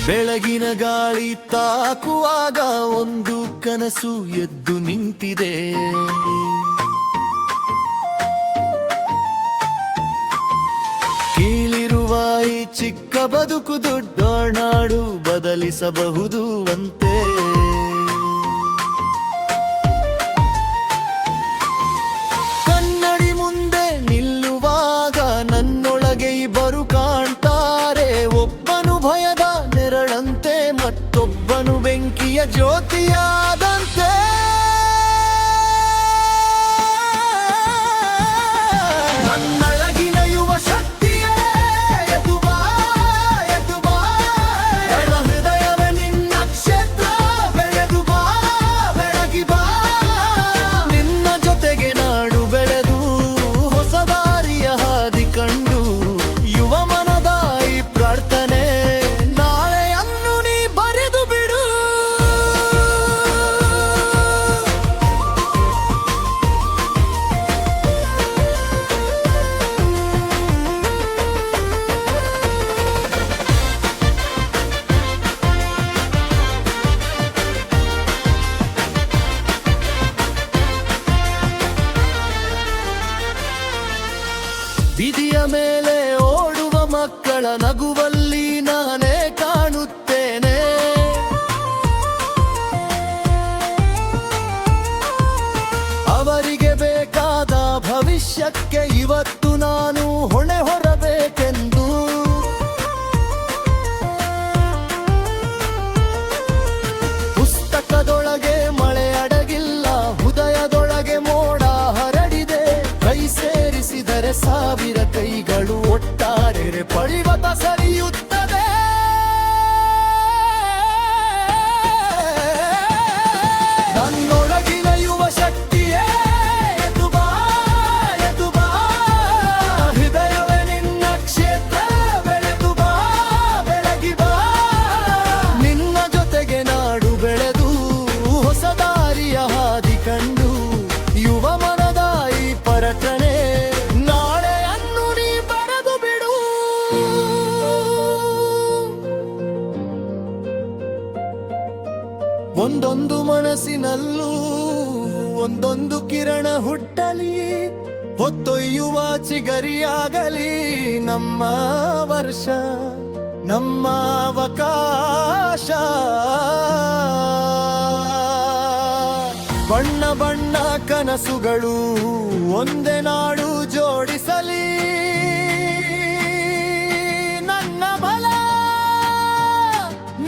ಬೆಳಗಿನ ಗಾಳಿ ತಾಕುವಾಗ ಒಂದು ಕನಸು ಎದ್ದು ನಿಂತಿದೆ. ಕೀಳಿರುವ ಈ ಚಿಕ್ಕ ಬದುಕು ದೊಡ್ಡ ನಾಡು ಬದಲಿಸಬಹುದು ಅಂತೆ. ಕನ್ನಡಿ ಮುಂದೆ ನಿಲ್ಲುವಾಗ ನನ್ನೊಳಗೆ ಇಬ್ಬರು ಕಾಣ್ತಾರೆ. ಒಬ್ಬನು ಭಯದ ನೆರಳಂತೆ, ಮತ್ತೊಬ್ಬನು ಬೆಂಕಿಯ ಜ್ಯೋತಿಯಾದಂತೆ. ನನ್ನೊಳಗಿನ ಯುವ ಶಕ್ತಿಯೇ ಎದ್ದು ಬಾ, ಎದ್ದು ಬಾ. ಎಳ ಹೃದಯವೇ ನಿನ್ನ ಕ್ಷೇತ್ರ, ಬೆಳೆದು ಬಾ, ಬೆಳಗಿ ಬಾ. ನಿನ್ನ ಜೊತೆಗೆ ನಾಡು ಬೆಳೆದು ಹೊಸ ದಾರಿಯ ಹಾದಿ ಕಂಡು ಯುವ ಮನದ ಈ ಪ್ರಾರ್ಥನೆ ನಾಳೆಯನ್ನು ನೀ ಬರೆದು ಬಿಡು. ಬೀದಿಯ ಮೇಲೆ ಓಡುವ ಮಕ್ಕಳ ನಗುವಲ್ಲಿ ನಾನೇ ಕಾಣುತ್ತೇನೆ. ಅವರಿಗೆ ಬೇಕಾದ ಭವಿಷ್ಯಕ್ಕೆ ಇವತ್ತು ನಾನು ಹೊಣೆ ಹೊರಬೇಕೆಂದು. ಪುಸ್ತಕದೊಳಗೆ ಮಳೆ ಅಡಗಿಲ್ಲ, ಹೃದಯದೊಳಗೆ ಮೋಡ ಹರಡಿದೆ. ಕೈ ಸೇರಿಸಿದರೆ ಸಾವಿರ ಕೈಗಳು ಒಟ್ಟಾರೆ ಪರ್ವತ ಸರಿಯುತ್ತದೆ. ನನ್ನೊಳಗಿನ ಯುವ ಶಕ್ತಿಯೇ ಎದ್ದು ಬಾ, ಎದ್ದು ಬಾ. ಹೃದಯವೇ ನಿನ್ನ ಕ್ಷೇತ್ರ, ಬೆಳೆದು ಬಾ, ಬೆಳಗಿ ಬಾ. ನಿನ್ನ ಜೊತೆಗೆ ನಾಡು ಬೆಳೆದು ಹೊಸ ದಾರಿಯ ಹಾದಿ ಕಂಡು ಯುವ ಮನದ ಈ ಪರಟನೆ ನಾಳೆಯನ್ನು ನೀ ಬರೆದು ಬಿಡು. ಒಂದೊಂದು ಮನಸ್ಸಿನಲ್ಲೂ ಒಂದೊಂದು ಕಿರಣ ಹುಟ್ಟಲಿ, ಹೊತ್ತೊಯ್ಯುವ ಚಿಗರಿಯಾಗಲಿ ನಮ್ಮ ವರ್ಷ, ನಮ್ಮ ಅವಕಾಶ. ಬಣ್ಣ ಬಣ್ಣ ಕನಸುಗಳು ಒಂದೇ ನಾಡು ಜೋಡಿಸಲಿ. ನನ್ನ ಬಲ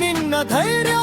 ನಿನ್ನ ಧೈರ್ಯ